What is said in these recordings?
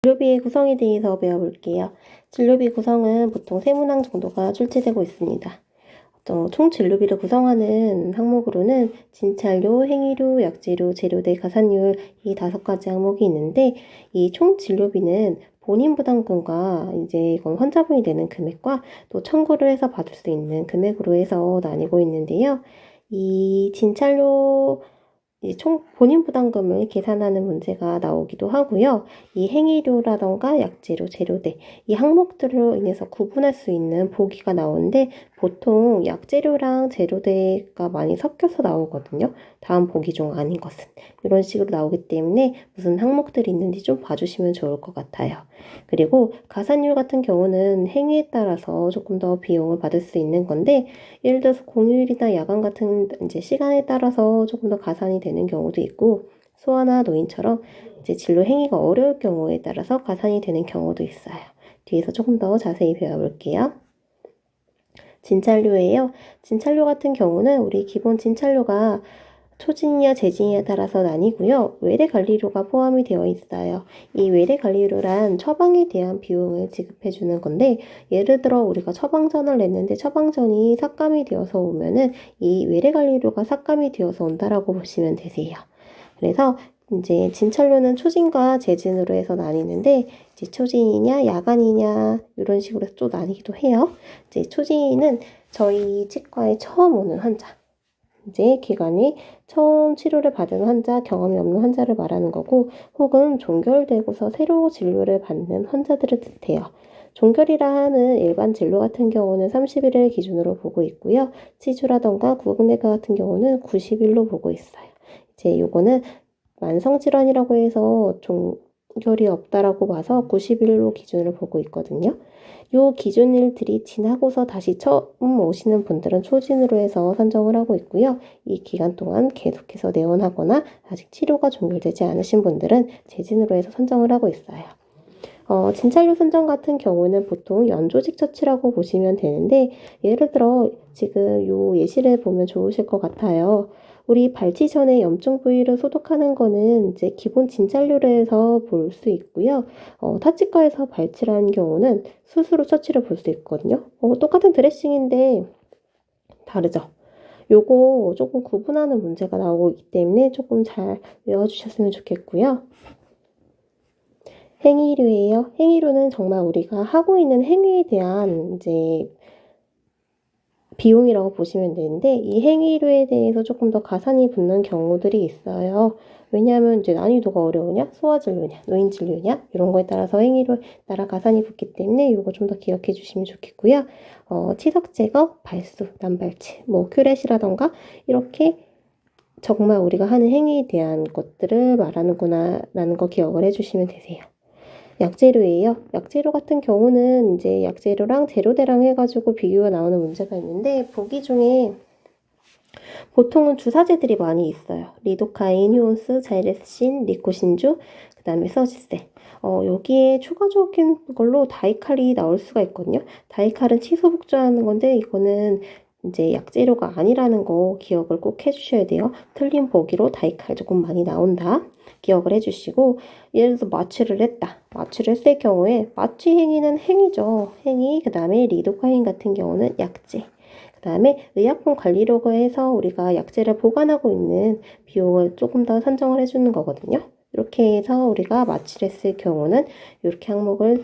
진료비의 구성에 대해서 배워볼게요. 진료비 구성은 보통 세 문항 정도가 출제되고 있습니다. 총 진료비를 구성하는 항목으로는 진찰료, 행위료, 약재료, 재료대, 가산율 이 5가지 항목이 있는데, 이 총 진료비는 본인 부담금과 이제 이건 환자분이 내는 금액과 또 청구를 해서 받을 수 있는 금액으로 해서 나뉘고 있는데요. 이 진찰료 총 본인 부담금을 계산하는 문제가 나오기도 하고요. 이 행위료라던가 약재료, 재료대 이 항목들로 인해서 구분할 수 있는 보기가 나오는데 보통 약재료랑 재료대가 많이 섞여서 나오거든요. 다음 보기 중 아닌 것은 이런 식으로 나오기 때문에 무슨 항목들이 있는지 좀 봐주시면 좋을 것 같아요. 그리고 가산율 같은 경우는 행위에 따라서 조금 더 비용을 받을 수 있는 건데, 예를 들어서 공휴일이나 야간 같은 이제 시간에 따라서 조금 더 가산이 되는 경우도 있고, 소아나 노인처럼 이제 진료 행위가 어려울 경우에 따라서 가산이 되는 경우도 있어요. 뒤에서 조금 더 자세히 배워볼게요. 진찰료예요. 진찰료 같은 경우는 우리 기본 진찰료가 초진이냐 재진이냐에 따라서 나뉘고요. 외래관리료가 포함이 되어 있어요. 이 외래관리료란 처방에 대한 비용을 지급해 주는 건데, 예를 들어 우리가 처방전을 냈는데 처방전이 삭감이 되어서 오면은 이 외래관리료가 삭감이 되어서 온다라고 보시면 되세요. 그래서 이제 진찰료는 초진과 재진으로 해서 나뉘는데, 이제 초진이냐 야간이냐 이런 식으로 또 나뉘기도 해요. 이제 초진은 저희 치과에 처음 오는 환자, 이제 기관에 처음 치료를 받은 환자, 경험이 없는 환자를 말하는 거고, 혹은 종결되고서 새로 진료를 받는 환자들을 뜻해요. 종결이라 하는 일반 진료 같은 경우는 30일을 기준으로 보고 있고요. 치주라던가 구강내과 같은 경우는 90일로 보고 있어요. 이제 요거는 만성질환이라고 해서 종결이 없다라고 봐서 90일로 기준으로 보고 있거든요. 요 기준일들이 지나고서 다시 처음 오시는 분들은 초진으로 해서 산정을 하고 있고요. 이 기간 동안 계속해서 내원하거나 아직 치료가 종결되지 않으신 분들은 재진으로 해서 산정을 하고 있어요. 진찰료 산정 같은 경우는 보통 연조직 처치라고 보시면 되는데, 예를 들어 지금 요 예시를 보면 좋으실 것 같아요. 우리 발치 전에 염증 부위를 소독하는 거는 이제 기본 진찰료로 해서 볼 수 있고요. 타치과에서 발치를 하는 경우는 수술 후 처치를 볼 수 있거든요. 똑같은 드레싱인데 다르죠. 요거 조금 구분하는 문제가 나오고 있기 때문에 조금 잘 외워주셨으면 좋겠고요. 행위료예요. 행위료는 정말 우리가 하고 있는 행위에 대한 이제 비용이라고 보시면 되는데, 이 행위료에 대해서 조금 더 가산이 붙는 경우들이 있어요. 왜냐하면 이제 난이도가 어려우냐, 소아진료냐, 노인진료냐 이런 거에 따라서 행위료에 따라 가산이 붙기 때문에 이거 좀 더 기억해 주시면 좋겠고요. 치석 제거, 발수, 난발치, 뭐 큐렛이라던가 이렇게 정말 우리가 하는 행위에 대한 것들을 말하는구나 라는 거 기억을 해주시면 되세요. 약재료예요. 약재료 같은 경우는 이제 약재료랑 재료대랑 해가지고 비교가 나오는 문제가 있는데, 보기 중에 보통은 주사제들이 많이 있어요. 리도카인, 휴온스, 자이레스신, 리코신주, 그 다음에 서지셀. 여기에 추가적인 걸로 다이칼이 나올 수가 있거든요. 다이칼은 치소 복조하는 건데, 이거는 이제 약재료가 아니라는 거 기억을 꼭 해주셔야 돼요. 틀린 보기로 다이칼 조금 많이 나온다. 기억을 해주시고, 예를 들어서 마취를 했다. 마취를 했을 경우에 마취 행위는 행위죠. 행위, 그 다음에 리도카인 같은 경우는 약재. 그 다음에 의약품 관리료고 해서 우리가 약재를 보관하고 있는 비용을 조금 더 산정을 해주는 거거든요. 이렇게 해서 우리가 마취를 했을 경우는 이렇게 항목을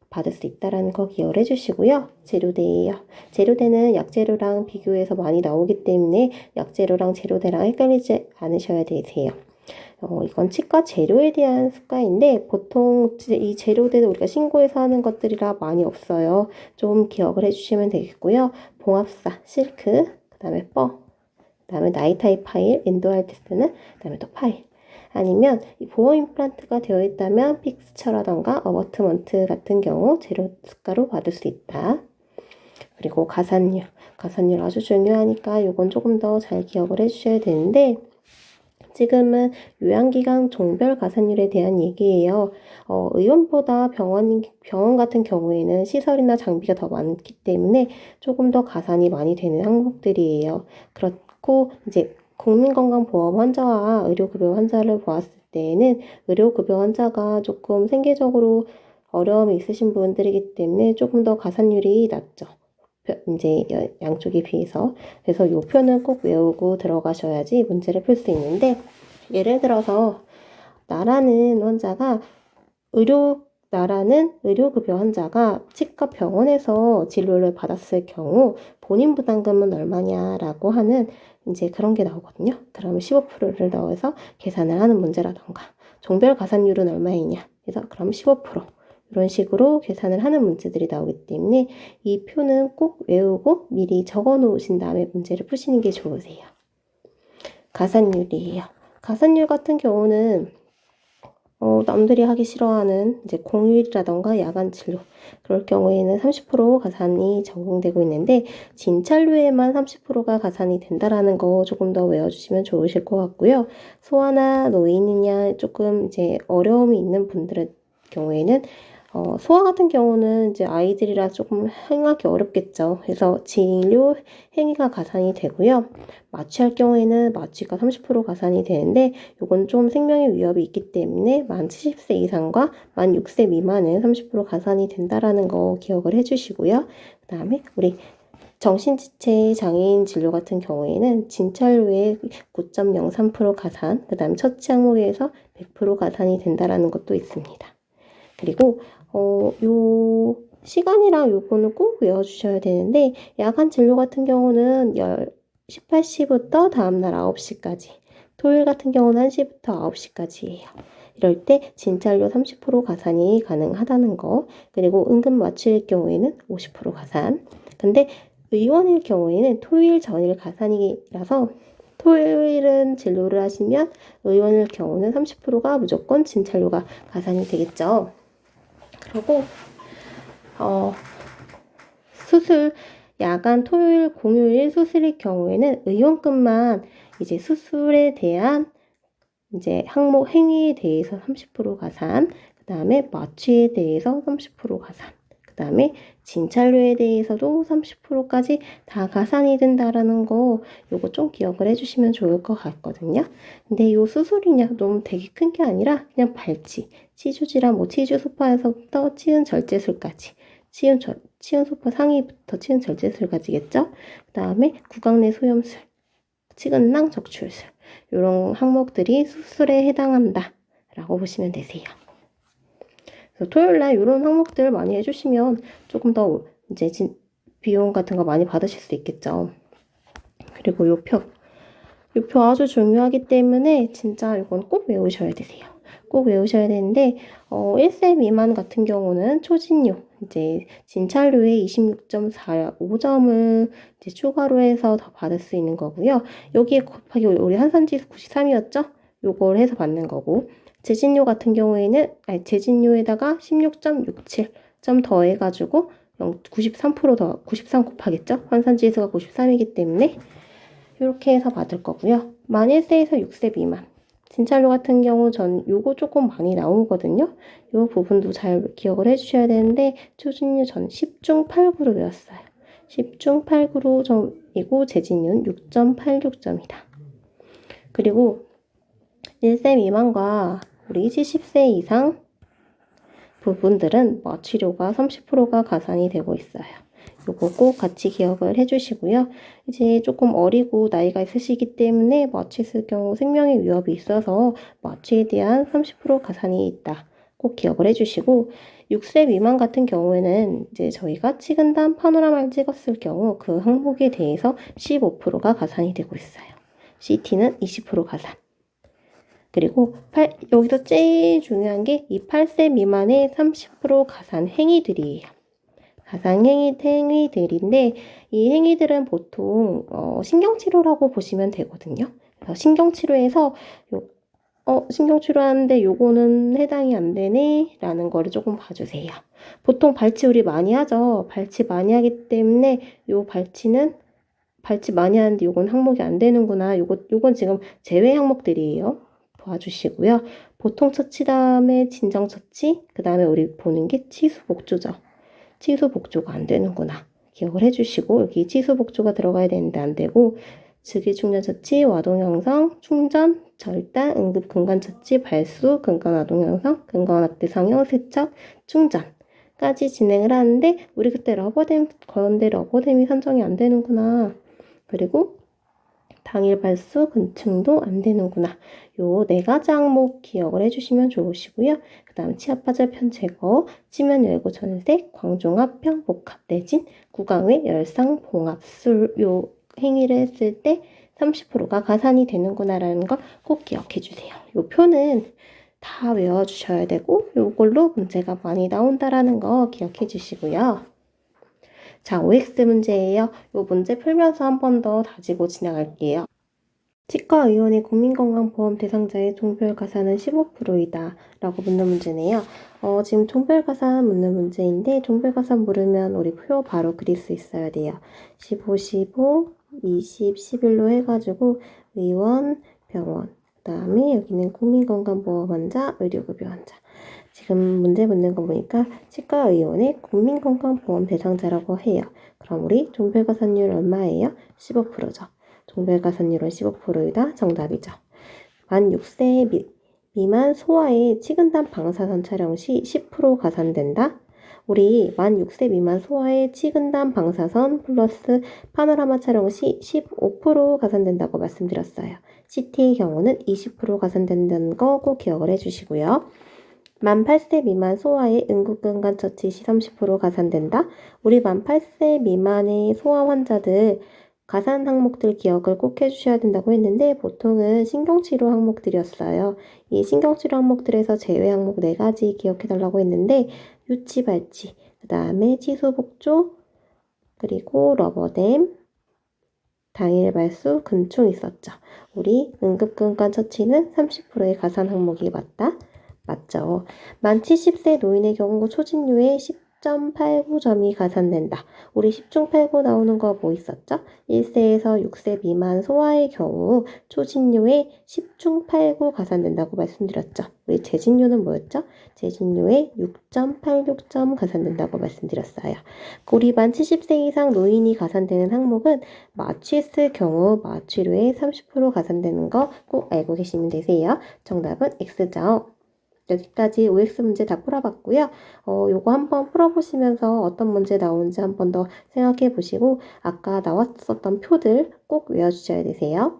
받을 수 있다는 거 기억을 해주시고요. 재료대예요. 재료대는 약재료랑 비교해서 많이 나오기 때문에 약재료랑 재료대랑 헷갈리지 않으셔야 되세요. 이건 치과 재료에 대한 습관인데, 보통 이 재료들은 우리가 신고해서 하는 것들이라 많이 없어요. 좀 기억을 해주시면 되겠고요. 봉합사, 실크, 그 다음에 그 다음에 나이타이 파일, 엔도알테스는 그 다음에 또 파일. 아니면 이 보호 임플란트가 되어 있다면 픽스처라던가 어버트먼트 같은 경우 재료 수가로 받을 수 있다. 그리고 가산율 아주 중요하니까 이건 조금 더 잘 기억을 해주셔야 되는데, 지금은 요양기관 종별 가산율에 대한 얘기예요. 의원보다 병원 같은 경우에는 시설이나 장비가 더 많기 때문에 조금 더 가산이 많이 되는 항목들이에요. 그렇고 이제 국민건강보험 환자와 의료급여 환자를 보았을 때에는 의료급여 환자가 조금 생계적으로 어려움이 있으신 분들이기 때문에 조금 더 가산율이 낮죠. 이제 양쪽에 비해서. 그래서 이 표는 꼭 외우고 들어가셔야지 문제를 풀 수 있는데, 예를 들어서 나라는 의료급여 환자가 치과 병원에서 진료를 받았을 경우 본인 부담금은 얼마냐라고 하는 이제 그런 게 나오거든요. 그러면 15%를 넣어서 계산을 하는 문제라던가, 종별 가산율은 얼마이냐 그래서 그럼 15% 이런 식으로 계산을 하는 문제들이 나오기 때문에 이 표는 꼭 외우고 미리 적어 놓으신 다음에 문제를 푸시는 게 좋으세요. 가산율이에요. 가산율 같은 경우는 남들이 하기 싫어하는 이제 공휴일이라던가 야간 진료 그럴 경우에는 30% 가산이 적용되고 있는데, 진찰료에만 30%가 가산이 된다라는 거 조금 더 외워주시면 좋으실 것 같고요. 소아나 노인이냐 조금 이제 어려움이 있는 분들의 경우에는 소아 같은 경우는 이제 아이들이라 조금 행하기 어렵겠죠. 그래서 진료 행위가 가산이 되고요. 마취할 경우에는 마취가 30% 가산이 되는데, 이건 좀 생명의 위협이 있기 때문에 만 70세 이상과 만 6세 미만은 30% 가산이 된다라는 거 기억을 해주시고요. 그 다음에 우리 정신지체 장애인 진료 같은 경우에는 진찰료에 9.03% 가산, 그 다음 처치 항목에서 100% 가산이 된다라는 것도 있습니다. 그리고 요 시간이랑 요거는 꼭 외워주셔야 되는데, 야간 진료 같은 경우는 18시부터 다음날 9시까지, 토요일 같은 경우는 1시부터 9시까지예요. 이럴 때 진찰료 30% 가산이 가능하다는 거, 그리고 응급 마취일 경우에는 50% 가산. 근데 의원일 경우에는 토요일 전일 가산이라서 토요일은 진료를 하시면 의원일 경우는 30%가 무조건 진찰료가 가산이 되겠죠. 그리고 수술 야간 토요일 공휴일 수술일 경우에는 의원급만 이제 수술에 대한 이제 항목 행위에 대해서 30% 가산, 그 다음에 마취에 대해서 30% 가산, 그 다음에 진찰료에 대해서도 30%까지 다 가산이 된다라는 거 요거 좀 기억을 해주시면 좋을 것 같거든요. 근데 요 수술이냐 너무 되게 큰 게 아니라 그냥 발치, 치주질환, 치주 소파에서부터 치은 절제술까지, 치은 소파 상위부터 치은 절제술까지겠죠. 그 다음에 구강 내 소염술, 치근낭 적출술, 이런 항목들이 수술에 해당한다 라고 보시면 되세요. 그래서 토요일날 이런 항목들 많이 해주시면 조금 더 이제 비용 같은 거 많이 받으실 수 있겠죠. 그리고 요 표 아주 중요하기 때문에 진짜 이건 꼭 외우셔야 되세요. 꼭 외우셔야 되는데 1세 미만 같은 경우는 초진료 이제 진찰료에 26.45점을 이제 추가로 해서 더 받을 수 있는 거고요. 여기에 곱하기 우리 한산지수 93이었죠? 요걸 해서 받는 거고, 재진료 같은 경우에는 재진료에다가 16.67점 더해가지고 93% 93 곱하겠죠? 환산지수가 93이기 때문에 이렇게 해서 받을 거고요. 만 1세에서 6세 미만 진찰료 같은 경우 전 요거 조금 많이 나오거든요. 요 부분도 잘 기억을 해주셔야 되는데, 초진료 전 10중 8구로 외웠어요. 10중 8구로 점이고 재진료는 6.86점이다. 그리고 1세 미만과 우리 70세 이상 부분들은 마취료가 30%가 가산이 되고 있어요. 요거 꼭 같이 기억을 해주시고요. 이제 조금 어리고 나이가 있으시기 때문에 마취 쓸 경우 생명의 위협이 있어서 마취에 대한 30% 가산이 있다. 꼭 기억을 해주시고, 6세 미만 같은 경우에는 이제 저희가 치근단 파노라마를 찍었을 경우 그 항목에 대해서 15%가 가산이 되고 있어요. CT는 20% 가산. 그리고 여기서 제일 중요한 게 이 8세 미만의 30% 가산 행위들이에요. 가상 행위들인데, 이 행위들은 보통 신경치료라고 보시면 되거든요. 그래서 신경치료에서 신경치료하는데 요거는 해당이 안 되네 라는 거를 조금 봐주세요. 보통 발치 우리 많이 하죠. 발치 많이 하기 때문에 요 발치는 발치 많이 하는데 요건 항목이 안 되는구나. 요건 지금 제외 항목들이에요. 봐주시고요. 보통 처치 다음에 진정 처치, 그 다음에 우리 보는 게 치수 복조죠. 치수 복조가 안 되는구나 기억을 해주시고, 여기 치수 복조가 들어가야 되는데 안 되고, 즉위충전처치, 와동형성, 충전, 절단, 응급근간처치, 발수, 근간와동형성, 근간확대 상형, 세척, 충전까지 진행을 하는데 우리 그때 러버댐 건데 러버댐이 선정이 안 되는구나. 그리고 당일 발수, 근층도 안 되는구나. 요 4가지 항목 기억을 해주시면 좋으시고요. 그 다음 치아파절편 제거, 치면 열고 전색, 광종합, 평복합, 내진, 구강외, 열상, 봉합술 요 행위를 했을 때 30%가 가산이 되는구나라는 걸 꼭 기억해 주세요. 요 표는 다 외워주셔야 되고 요걸로 문제가 많이 나온다라는 거 기억해 주시고요. 자, OX 문제예요. 요 문제 풀면서 한 번 더 다지고 지나갈게요. 치과의원의 국민건강보험 대상자의 종별가산은 15%이다 라고 묻는 문제네요. 지금 종별가산 묻는 문제인데 종별가산 물으면 우리 표 바로 그릴 수 있어야 돼요. 15, 15, 20, 11로 해가지고 의원, 병원, 그 다음에 여기는 국민건강보험 환자, 의료급여 환자. 지금 문제 묻는 거 보니까 치과의원의 국민건강보험 대상자라고 해요. 그럼 우리 종별가산율 얼마예요? 15%죠. 종별가산율은 15%이다. 정답이죠. 만 6세 미만 소아의 치근단 방사선 촬영 시 10% 가산된다. 우리 만 6세 미만 소아의 치근단 방사선 플러스 파노라마 촬영 시 15% 가산된다고 말씀드렸어요. CT의 경우는 20% 가산된다는 거 꼭 기억을 해주시고요. 만 8세 미만 소아의 응급근간 처치 시 30% 가산된다. 우리 만 8세 미만의 소아 환자들 가산 항목들 기억을 꼭 해주셔야 된다고 했는데 보통은 신경치료 항목들이었어요. 이 신경치료 항목들에서 제외 항목 4가지 기억해달라고 했는데 유치, 발치, 그 다음에 치수, 복조, 그리고 러버댐, 당일 발수, 근충 있었죠. 우리 응급근간 처치는 30%의 가산 항목이 맞다. 맞죠. 만 70세 노인의 경우 초진료의 10.89점이 가산된다. 우리 10중 8구 나오는 거 뭐 있었죠? 1세에서 6세 미만 소아의 경우 초진료의 10중 8구 가산된다고 말씀드렸죠. 우리 재진료는 뭐였죠? 재진료의 6.86점 가산된다고 말씀드렸어요. 우리 만 70세 이상 노인이 가산되는 항목은 마취했을 경우 마취료의 30% 가산되는 거 꼭 알고 계시면 되세요. 정답은 X죠. 여기까지 OX 문제 다 풀어봤고요. 요거 한번 풀어보시면서 어떤 문제 나오는지 한 번 더 생각해 보시고 아까 나왔었던 표들 꼭 외워주셔야 되세요.